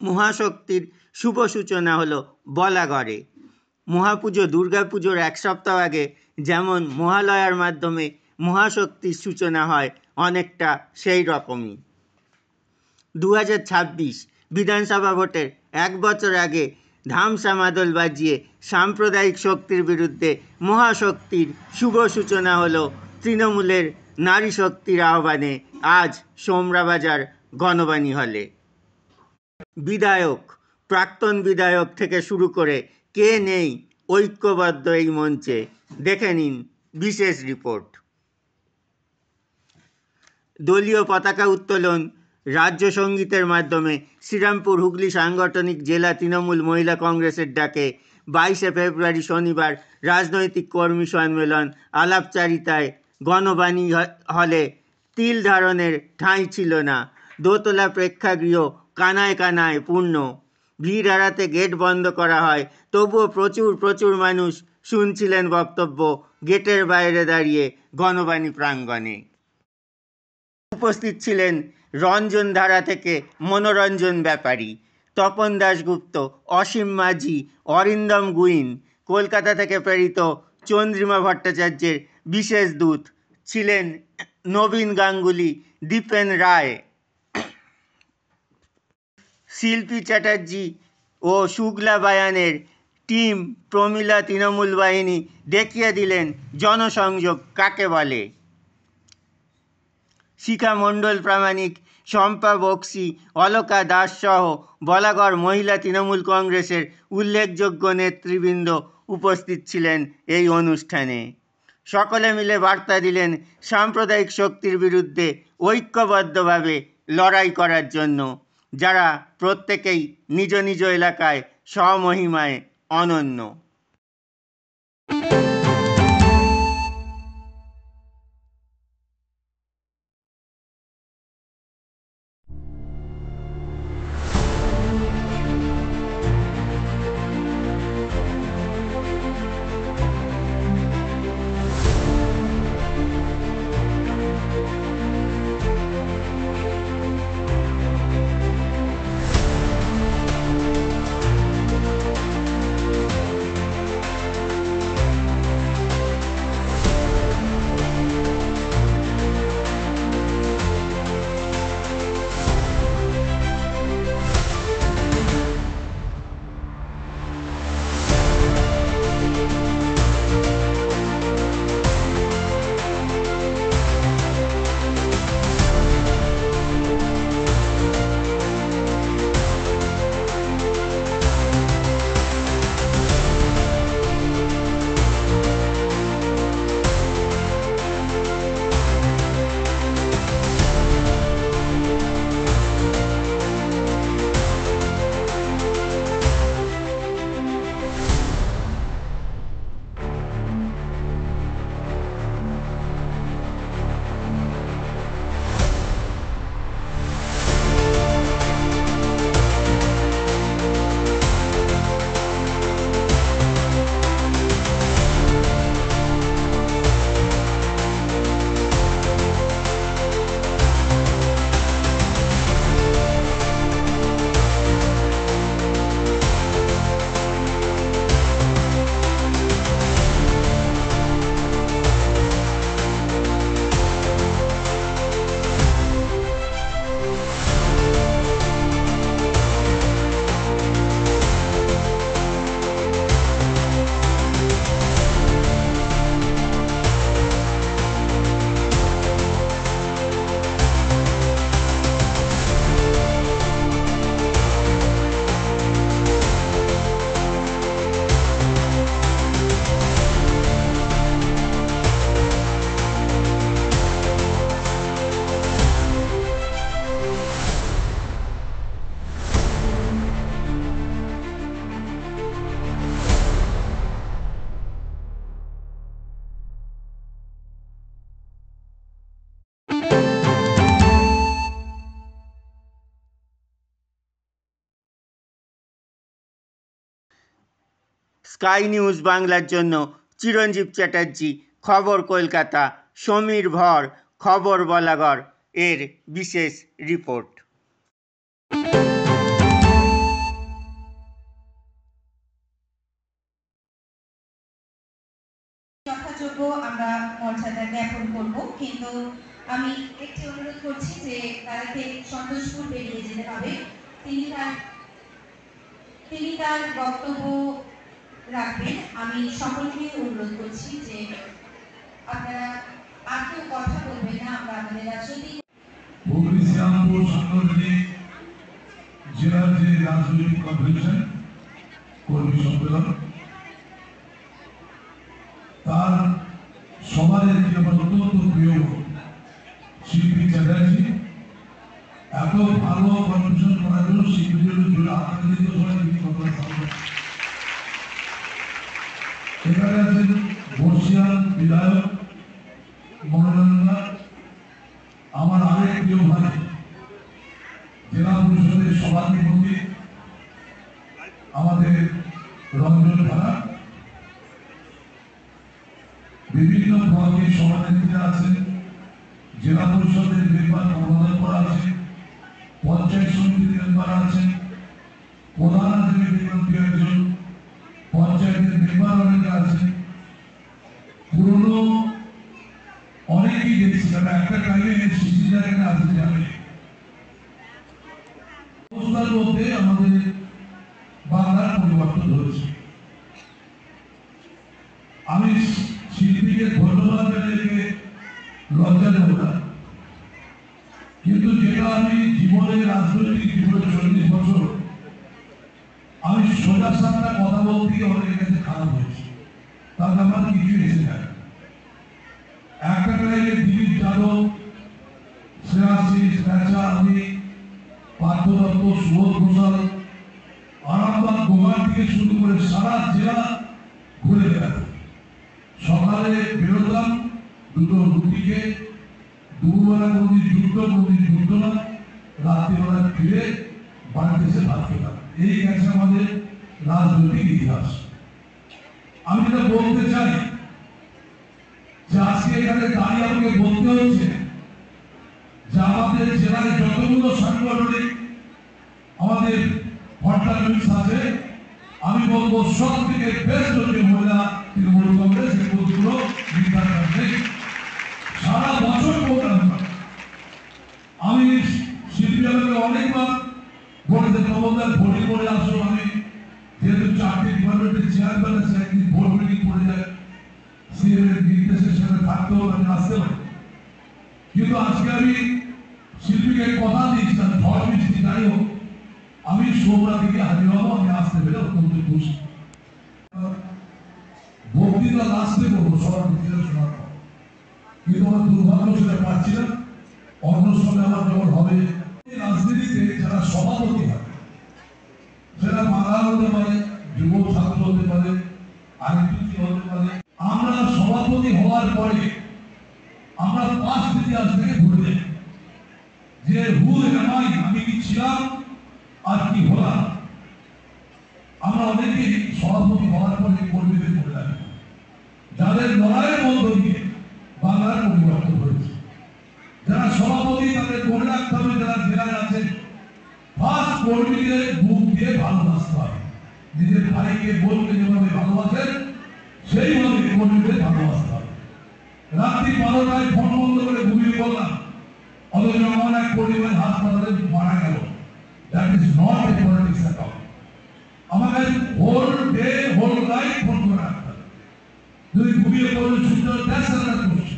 মহাশক্তির শুভ সূচনা হলো বলাগড়ে। মহাপুজো দুর্গাপুজোর এক সপ্তাহ আগে যেমন মহালয়ার মাধ্যমে মহাশক্তির সূচনা হয়, অনেকটা সেই রকমই 2026 বিধানসভা ভোটের এক বছর আগে ধামসা মাদল বাজিয়ে সাম্প্রদায়িক শক্তির বিরুদ্ধে মহাশক্তির শুভ সূচনা হলো তৃণমূলের নারী শক্তির আহ্বানে আজ সোমরাবাজার গণবাণী হলে। বিধায়ক, প্রাক্তন বিধায়ক থেকে শুরু করে কে নেই ঐক্যবদ্ধ এই মঞ্চে, দেখে নিন বিশেষ রিপোর্ট। দলীয় পতাকা উত্তোলন, রাজ্য সঙ্গীতের মাধ্যমে শ্রীরামপুর হুগলি সাংগঠনিক জেলা তৃণমূল মহিলা কংগ্রেসের ডাকে 22শে ফেব্রুয়ারি শনিবার রাজনৈতিক কর্মী সম্মেলন আলাপচারিতায় গণবাণী হলে তিল ধারণের ঠাঁই ছিল না। দোতলা প্রেক্ষাগৃহ কানায় কানায় পূর্ণ। ভিড় এড়াতে গেট বন্ধ করা হয়, তবুও প্রচুর মানুষ শুনছিলেন বক্তব্য গেটের বাইরে দাঁড়িয়ে গণবাণী প্রাঙ্গণে। উপস্থিত ছিলেন রঞ্জন ধারা থেকে মনোরঞ্জন ব্যাপারী, তপন দাশগুপ্ত, অসীম মাঝি, অরিন্দম গুইন। কলকাতা থেকে প্রেরিত চন্দ্রিমা ভট্টাচার্যের বিশেষ দূত ছিলেন নবীন গাঙ্গুলি, দীপেন রায়, শিল্পী চ্যাটার্জি ও শুক্লা বায়ানের টিম প্রমীলা তৃণমূল বাহিনী দেখিয়ে দিলেন জনসংযোগ কাকে বলে। শিখা মণ্ডল প্রামাণিক, শম্পা বক্সি, অলকা দাস সহ বলাগড় মহিলা তৃণমূল কংগ্রেসের উল্লেখযোগ্য নেতৃবৃন্দ উপস্থিত ছিলেন এই অনুষ্ঠানে। সকলে মিলে বার্তা দিলেন সাম্প্রদায়িক শক্তির বিরুদ্ধে ঐক্যবদ্ধভাবে লড়াই করার জন্য, যারা প্রত্যেকেই নিজ নিজ এলাকায় স্বমহিমায় অনন্য। স্কাই নিউজ বাংলার জন্য চিরঞ্জীব চ্যাটার্জি, খবর কলকাতা, সমীর ভর, খবর বলাগড় এর বিশেষ রিপোর্ট। জ্ঞাপন করব, কিন্তু আমি একটি অনুরোধ করছি যে তাকে সন্তোষপুর বেরিয়ে যেতে হবে। তিনি তার বক্তব্য রাখবেন। আমি সকলকে অনুরোধ করছি যে আপনারা আর কেউ কথা বলবেন না। আমরা আমাদের রাজনৈতিক হুগলি শ্রীরামপুর সাংগঠনিক জেলার যে রাজনৈতিক কনভেনশন কর্মী সম্মেলন, তার সবার একটি আমার অত্যন্ত প্রিয় শিল্পী চ্যাটার্জি এত ভালো কনভেনশন করার জন্য শিল্পীদের জন্য আনন্দিত হয়। এখানে আছেন বর্ষিয়ান বিধায়ক মনোরঞ্জন, আমার আরেক প্রিয় ভাই জেলা পরিষদের সভাধিপতি আমাদের রঞ্জন ভাড়া, বিভিন্ন ব্লকের সভানেত্রীরা আছেন, জেলা পরিষদের মেম্বার অনুমোদন করা আছে, পঞ্চায়েত সমিতির মেম্বার আছেন, প্রধান আছেন একজন, পঞ্চায়েতের মেম্বার অনেকে আছেন, পুরনো অনেকেই দেখছি। কারণ একটা টাইমে সিসি জায়গা আছে যাবে অবস্থার মধ্যে আমাদের বাংলার পরিবর্তন হয়েছে। আমি শিল্পীকে ধন্যবাদ জানিয়ে লজ্জা দেব না, কিন্তু যেটা আমি জীবনে রাজনৈতিক জীবনে 40 বছর আমি সোজা সামনে কথা বলতে অনেকের কাছে খারাপ হয়েছে, তার আমার কিছু এসে যায়। একটা টাইমে দিলীপ যাদব, শ্রেয়াশিস, রাজা, আমি পার্থ দত্ত, সুবোধ ঘোষাল, আরামবাগ গোমার থেকে শুরু করে সারা জেলা ঘুরে বেড়াত। সকালে বেরোতাম, দুটো রুটিকে দুবেলা কোনদিন যুদ্ধ না, রাত্রিবেলা ফিরে বাড়িতে এসে ভাত খেতাম। এই গেছে আমাদের রাজনৈতিক ইতিহাস। আমি যেটা বলতে চাই যে আজকে এখানে দাঁড়িয়ে আমাকে বলতে হচ্ছে যে আমাদের জেলায় যতগুলো সাংগঠনিক আমাদের ভট্টালিক্স আছে, আমি বলবো সব থেকে বেস্ট হচ্ছে মহিলা তৃণমূল কংগ্রেস। এই বুথগুলো সারা বছর প্রোগ্রাম করে। আমি শিল্পী আমাকে অনেকবার বলেছে প্রবন্ধের ভোটে করে আসো। আমি যেহেতু 4টি ডিপার্টমেন্টের চেয়ারম্যান আছে, একদিন ভোট মিটিং করে যায়, সিএম এর নির্দেশের সাথে থাকতেও আমি আসতে পারি। কিন্তু আজকে আমি শিল্পীকে কথা দিয়েছিলাম, ঝড় বৃষ্টি যাই হোক আমি সোমবার দিকে হাজির হবো। আমি আসতে পেরে অত্যন্ত খুশি। বক্তৃতা লাস্টে করবো সবার বক্তৃতা শোনার পর, কিন্তু আমার দুর্ভাগ্য সেটা পাচ্ছি না। অন্য সময় আমার যখন হবে, রাজনীতিতে যারা সভাপতি হয় সেটা বাঙাল হতে পারে, যুব ছাত্র হতে পারে, আইনজীবী হতে পারে। আমরা সভাপতি হওয়ার পরে আমরা 5 ইতিহাস থেকে ঘুরে যাই যে হু এমাই, আমি কি ছিলাম আর কি হলাম। আমরা অনেকেই সভাপতি হওয়ার পরে কর্মীদের করে রাখি, যাদের লড়াইয়ের মধ্য দিয়ে বাংলার পরিবর্তন হয়েছে। যারা সভাপতি তাদের মনে রাখতে হবে, যারা জেলায় আছেন ফার্স্ট কর্মীদের বুক দিয়ে ভালোবাসতে হবে। নিজের ভাইকে বোনকে যেভাবে ভালোবাসেন সেইভাবে কর্মীদের ভালোবাসতে হবে। রাত্রি 12টায় ফোন বন্ধ করে ঘুমিয়ে পড়লাম, অথচ আমার এক কর্মীর হাসপাতালে মারা গেল। That is not a politics at all. আমাকে whole day whole life phone করে রাখতে হবে। যদি ঘুমিয়ে পড়লে সূর্য দেখার করছে,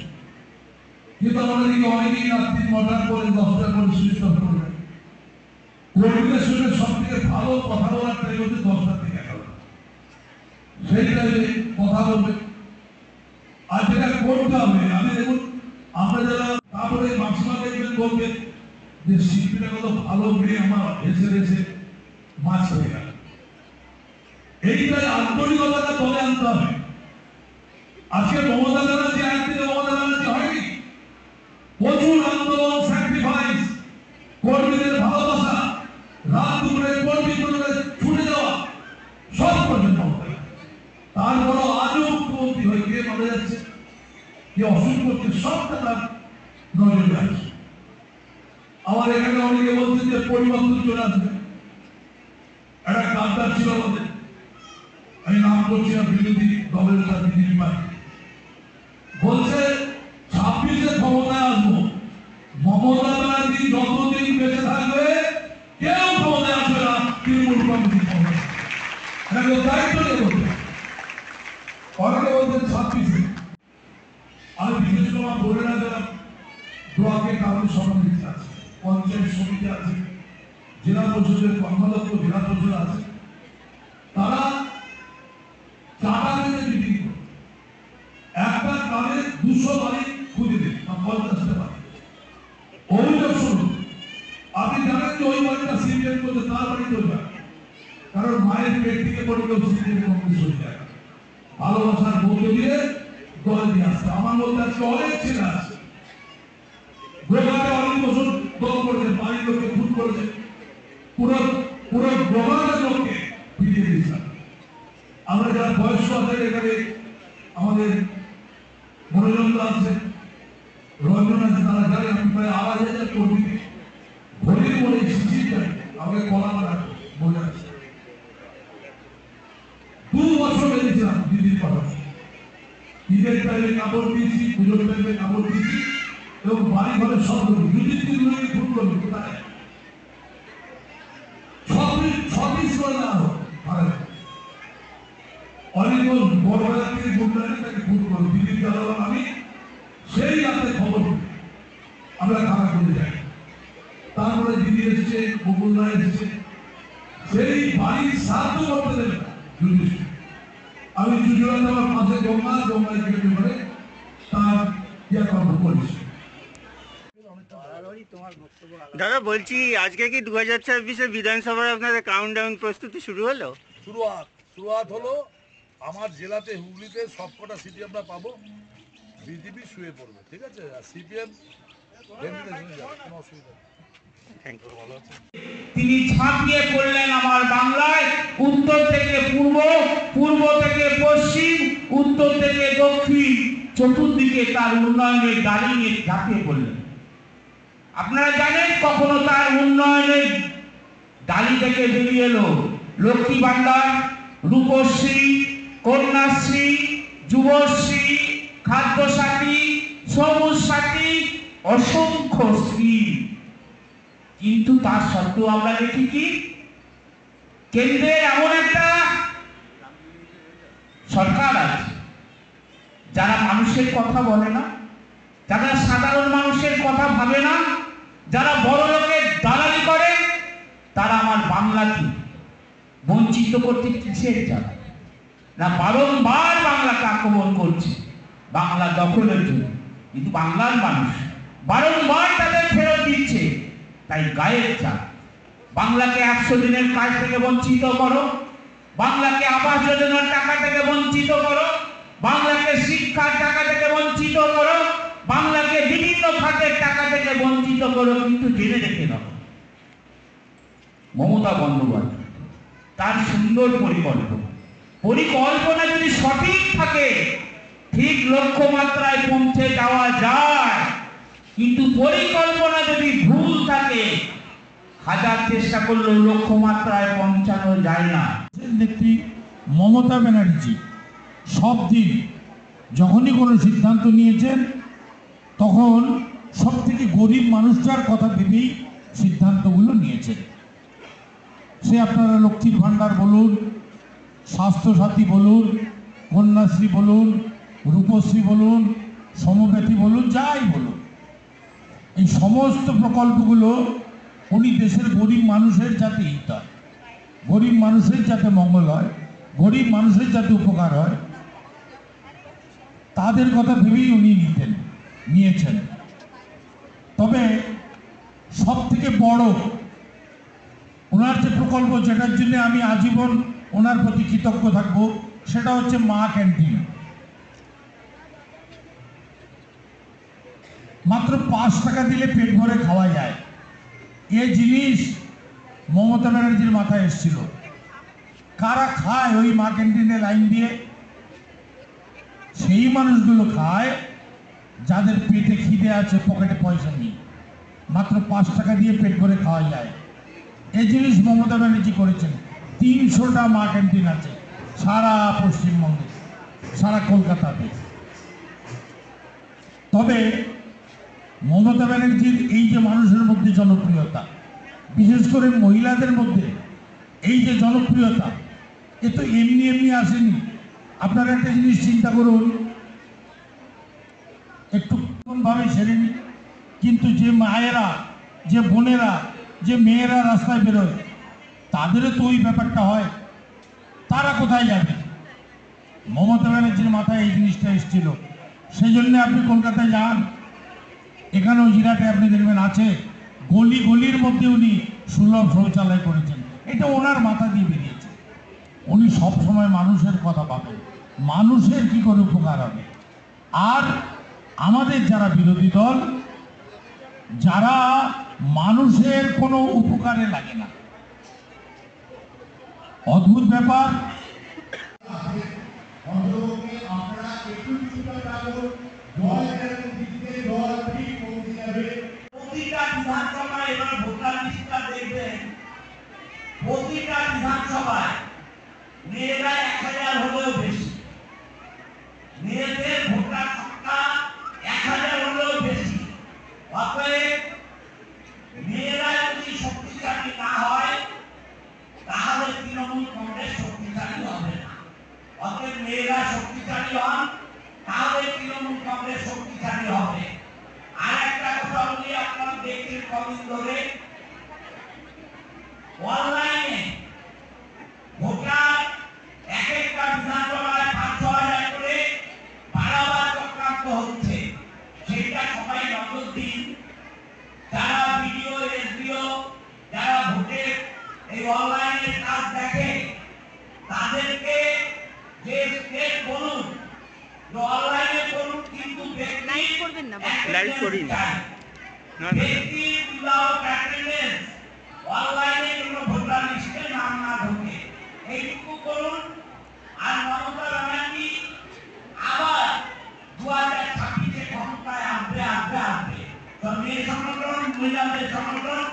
কিন্তু আমাদের দিকে অনেকেই রাত্রি 9টার পরে 10টার পরে সুইচ অফ করে দেয়। কর্মীদের সঙ্গে সব থেকে ভালো কথা বলার টাইম হচ্ছে 10টা থেকে 11টা। সেই টাইমে কথা বলবে। আর যেটা করতে হবে, আমি দেখুন আমরা যারা তারপরে ম্যাক্সিমাম দেখবেন বলবেন যে শিল্পীটা কত ভালো মেয়ে, আমার হেসে হেসে মাছ হয়ে গেল। এইটাই আন্তরিকতাটা তলে আনতে হবে। আজকে মমতা ব্যানার্জি একদিনে মমতা ব্যানার্জি হয়নি, প্রচুর আন্দোলন, স্যাক্রিফাইস, কর্মীদের ভালোবাসা, রাত দুপুরে কর্মী ছুটে যাওয়া, সব করছেন মমতা। তারপরও আজও মুখ্যমন্ত্রী হয়ে গিয়ে মারা যাচ্ছে, যে অসুখ করছে, সবটা তার নজরে আসছে। আমার এখানে অনেকে বলছেন যে পরিবর্তন চলে আসবে। একটা গাদ্দার ছিল আমাদের, আমি নাম করছি না, বিরোধী দলের বিজেপি পার্টি, বলছে ওর দায়িত্ব নিয়ে বলতে অনেকে বলতেন 26 আমি বিশেষ করে বলে না দিলাম ব্লকে কারণ সমিতি আছে, পঞ্চায়েত সমিতি আছে, জেলা পরিষদের কর্মদক্ষ জেলা পরিষদ আছে, তারা টাকা দিয়ে মিটিং করে একটা গ্রামে 200 বাড়ি খুঁজে দিন বা 50টা বাড়ি অভিযোগ শুনুন। আপনি জানেন যে ওই বাড়িটা সিপিএম করতে তার বাড়ি চলবে, কারণ মায়ের পেট থেকে পড়ে কেউ সিপিএম কংগ্রেস হয়ে যায়। ভালোবাসার মধ্যে দিয়ে দল নিয়ে আসছে। আমার মধ্যে আজকে অনেক ছেলে আছে, গোগাতে অনেক বছর দল করেছে, বাড়ির লোককে খুন করেছে, পুরো পুরো গোগাতের লোককে ফিরিয়ে দিয়েছে। আমরা যারা বয়স্ক আছে এখানে আমাদের মনোরঞ্জন আছে, রঞ্জন আছে, তারা জানে আমি প্রায় 2,500 কর্মী ভোটের মনে শিশির যায় আমাকে কলা বলে আছে। 2 বছর বেঁধেছিলাম দিদির কথা, ঈদের টাইমে কাপড় দিয়েছি, পুজোর টাইমে কাপড় দিয়েছি এবং বাড়ি ঘরে সব দুদিন খুন করবে কোথায় সবই করে না হোক অনেক বড় থেকে গুন্ডারি তাকে খুন করবে দিদির জ্বালালাম আমি, সেই রাতে খবর আমরা খারাপ করে যাই। তারপরে দিদি এসেছে, বকুলদা এসেছে, সেই বাড়ির সাহায্য করতে দেবে না যুধিষ্ঠির। আমি চুচুড়া দেওয়ার পাশে গঙ্গায় কেটে পড়ে তার কর্ম করেছি। দাদা বলছি, আজকে কি 2026-এ বিধানসভার আপনাদের কাউন্টডাউন প্রস্তুতি শুরু হলো? শুরুয়াত হলো। আমার জেলাতে হুগলিতে সবকটা সিটি আমরা পাবো, বিজেপি শুয়ে পড়বে, ঠিক আছে, আর সিপিএম কোনো অসুবিধা নেই। তিনি ঝাঁপিয়ে পড়লেন আমার বাংলায়, উত্তর থেকে পূর্ব, পূর্ব থেকে পশ্চিম, উত্তর থেকে দক্ষিণ, চতুর্দিকে তার উন্নয়নের গাড়ি নিয়ে ঝাঁপিয়ে পড়লেন। আপনারা জানেন কখনো তার উন্নয়নের ডালি থেকে বেরিয়ে এলো লক্ষ্মী ভান্ডার, রূপশ্রী, কন্যাশ্রী, যুবশ্রী, খাদ্যসাথী, সবুজ সাথী, অসংখ্য স্কিম। কিন্তু তার সত্ত্বেও আমরা দেখি কি কেন্দ্রে এমন একটা সরকার আছে যারা মানুষের কথা বলে না, যারা সাধারণ মানুষের কথা ভাবে না, যারা বড় লোকের দালালি করে, তারা আমার বাংলাকে বঞ্চিত করতে কিসের জানে না, বারংবার বাংলাকে আক্রমণ করছে বাংলা দখলের জন্য। কিন্তু বাংলার মানুষ বারংবার তাদের ফেরত দিচ্ছে। তাই গায়ের চাপ বাংলাকে 100 দিনের কাজ থেকে বঞ্চিত করো, বাংলাকে আবাস যোজনার টাকা থেকে বঞ্চিত করো, বাংলাকে শিক্ষার টাকা থেকে বঞ্চিত করো, বাংলাকে বিভিন্ন খাতের টাকা থেকে বঞ্চিত করো। কিন্তু জেনে রেখে দাও, মমতা বন্দ্যোপাধ্যায় তার সুন্দর পরিকল্পনা যদি সঠিক থাকে, ঠিক লক্ষ্যমাত্রায় পৌঁছে যাওয়া যায়। কিন্তু পরিকল্পনা যদি ভুল থাকে, হাজার চেষ্টা করলেও লক্ষ্যমাত্রায় পৌঁছানো যায় না। নেত্রী মমতা ব্যানার্জি সব দিন যখনই কোনো সিদ্ধান্ত নিয়েছেন, তখন সব থেকে গরিব মানুষটার কথা ভেবেই সিদ্ধান্তগুলো নিয়েছেন। সে আপনারা লক্ষ্মীর ভাণ্ডার বলুন, স্বাস্থ্যসাথী বলুন, কন্যাশ্রী বলুন, রূপশ্রী বলুন, সমব্যাথী বলুন, যাই বলুন, এই সমস্ত প্রকল্পগুলো উনি দেশের গরিব মানুষের যাতে হিত হয়, গরিব মানুষের যাতে মঙ্গল হয়, গরিব মানুষের যাতে উপকার হয়, তাদের কথা ভেবেই উনি নিয়েছেন। তবে সব থেকে বড় ওনার যে প্রকল্প, যেটার জন্য আমি আজীবন ওনার প্রতি কৃতজ্ঞ থাকবো, সেটা হচ্ছে মা ক্যান্টিন। মাত্র 5 টাকা দিলে পেট ভরে খাওয়া যায়, এই জিনিস মমতা ব্যানার্জির মাথায় এসেছিল। কারা খায় ওই মা ক্যান্টিনে লাইন দিয়ে? সেই মানুষগুলো খায় যাদের পেটে খিদে আছে, পকেটে পয়সা নেই, মাত্র 5 টাকা দিয়ে পেট ভরে খাওয়া যায়। এই জিনিস মমতা ব্যানার্জি করেছেন। 300টা মা ক্যান্টিন আছে সারা পশ্চিমবঙ্গে, সারা কলকাতাতে। তবে মমতা ব্যানার্জির এই যে মানুষের মধ্যে জনপ্রিয়তা, বিশেষ করে মহিলাদের মধ্যে এই যে জনপ্রিয়তা, এ তো এমনি এমনি আসেনি। আপনারা একটা জিনিস চিন্তা করুন, একটু ভাবে সেরেনি, কিন্তু যে মায়েরা, যে বোনেরা, যে মেয়েরা রাস্তায় বেরোয়, তাদেরও তো ওই ব্যাপারটা হয়। তারা কোথায় যাবে? মমতা ব্যানার্জির মাথায় এই জিনিসটা এসেছিল। সেই জন্য আপনি কলকাতায় যান, এখানেও জিরাটে আপনি দেখবেন আছে, গলি গলির মধ্যে উনি সুলভ শৌচালয় করেছেন। এটা ওনার মাথা দিয়ে বেরিয়েছে। উনি সবসময় মানুষের কথা ভাবেন, মানুষের কি করে উপকার হবে। আর আমাদের যারা বিরোধী দল, যারা মানুষের কোনো উপকারে লাগে না, অদ্ভুত ব্যাপার। প্রতিটা বিধানসভায় এবার ভোটার লিস্টটা দেখবেন, প্রতিটা বিধানসভায় মেয়েরা 1000 হলেও বেশি, মেয়েদের ভোটার সংখ্যা 1000 হলেও বেশি। অতএব মেয়েরা যদি শক্তিশালী না হয় তাহলে তৃণমূল কংগ্রেস শক্তিশালী হবে না। অতএব মেয়েরা শক্তিশালী হন, তাহলে তৃণমূল কংগ্রেস শক্তিশালী হবে। আর একটা কথা বলি, আপনারা দেখছেন কদিন ধরে অনলাইনে ভোটার এক একটা বিধানসভায় 5-6 হাজার করে বাড়াবার চক্রান্ত হচ্ছে। সেটা সবাই নজর দিন। যারা ভিডিও, এসডিও, যারা ভোটের এই অনলাইনে কাজ দেখে, তাদেরকে যে স্টেট বলুন, অনলাইনে করুন, কিন্তু লাইভ করবেন না, লাইভ করি না। ব্যক্তি উইদাউট অ্যাটেন্ডেন্স অনলাইনে কোনো ভোটার লিস্টে নাম না ঢোকে, এইটুকু করুন। আর মমতা ব্যানার্জি আবার 2026-এ ক্ষমতায় আসবে। তো মেয়ে সংগঠন, মহিলাদের সংগঠন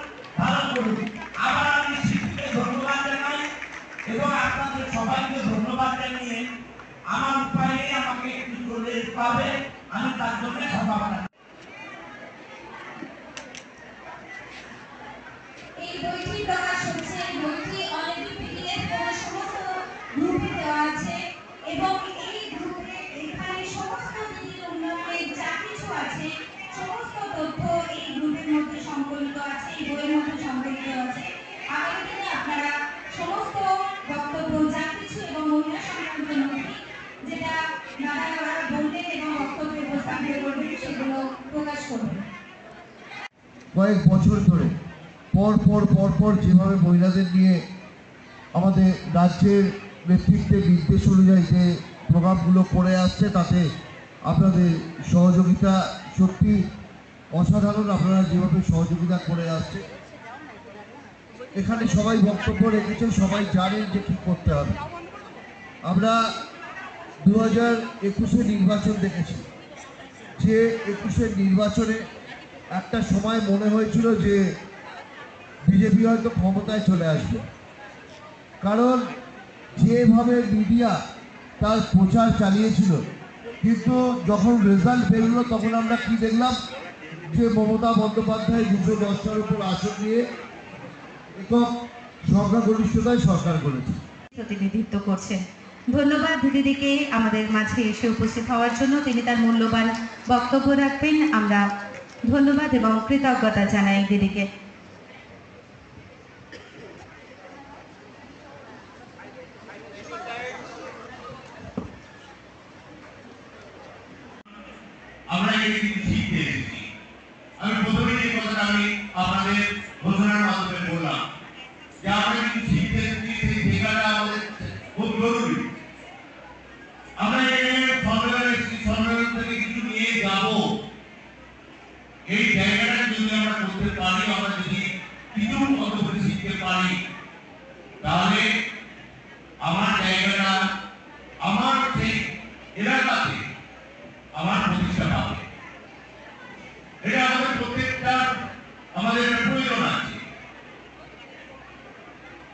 ভালো করুন। আবার আমি শিশুকে ধন্যবাদ জানাই এবং আপনাদের সবাইকে ধন্যবাদ জানিয়ে আমার উপায়ে আমাকে একটু চলে যেতে হবে, আমি তার জন্য সম্ভাবনা। এই বইটি প্রকাশ হচ্ছে, এই বইটি অলরেডি পিডিএফ করে সমস্ত গ্রুপে দেওয়া আছে এবং এই গ্রুপে এখানে সমস্ত দিদির উন্নয়নের যা কিছু আছে সমস্ত তথ্য এই গ্রুপের মধ্যে সংকলিত আছে, এই বইয়ের মধ্যে সংকলিত আছে। আগামী দিনে আপনারা সমস্ত বক্তব্য যা কিছু এবং মহিলা সংক্রান্ত নথি যেটা দাদারা বলবেন এবং বক্তব্যে উপস্থাপিত করবেন সেগুলো প্রকাশ করবেন। কয়েক বছর ধরে পর যেভাবে মহিলাদের নিয়ে আমাদের রাজ্যের নেতৃত্বে নির্দেশ অনুযায়ী যে প্রোগ্রামগুলো করে আসছে, তাতে আপনাদের সহযোগিতা সত্যি অসাধারণ। আপনারা যেভাবে সহযোগিতা করে আসছে, এখানে সবাই বক্তব্য রেখেছে, সবাই জানেন যে কী করতে হবে। আমরা 2021-এ নির্বাচন দেখেছি, যে 21-এর নির্বাচনে একটা সময় মনে হয়েছিল যে বিজেপি হয়তো ক্ষমতায় চলে আসবে, কারণ যেভাবে মিডিয়া তার প্রচার চালিয়েছিল। কিন্তু যখন রেজাল্ট বেরোলো তখন আমরা কি দেখলাম, যে মমতা বন্দ্যোপাধ্যায় 210টার উপর আসন নিয়ে একক সংখ্যাগরিষ্ঠতায় সরকার করেছে, প্রতিনিধিত্ব করছেন। ধন্যবাদ দিদিকে আমাদের মাঝে এসে উপস্থিত হওয়ার জন্য। তিনি তার মূল্যবান বক্তব্য রাখবেন। আমরা ধন্যবাদ এবং কৃতজ্ঞতা জানাই দিদিকে। আমরা এই শিখতে এসেছি। আমি প্রথমে যে কথাটা আমি আপনাদের ঘোষণার মাধ্যমে বললাম, যে আমরা কিন্তু শিখতে এসেছি, সেই শেখাটা আমাদের খুব জরুরি। আমরা সম্মেলন থেকে কিছু নিয়ে যাব, এই জায়গাটা যদি আমরা করতে পারি, আমরা যদি কিছু অন্তত শিখতে পারি, তাহলে আমার জায়গাটা, আমার সেই এলাকাতে আমার প্রতিষ্ঠা পাবে। এটা আমাদের প্রত্যেকটা, আমাদের প্রয়োজন আছে।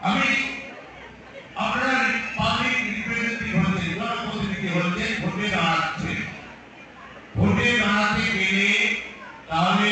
আমি আপনারা পাবলিক রিপ্রেজেন্টেটিভ হচ্ছে, জনপ্রতিনিধি হচ্ছে, ভোটে দাঁড়াচ্ছে। ভোটে দাঁড়াতে গেলে তাহলে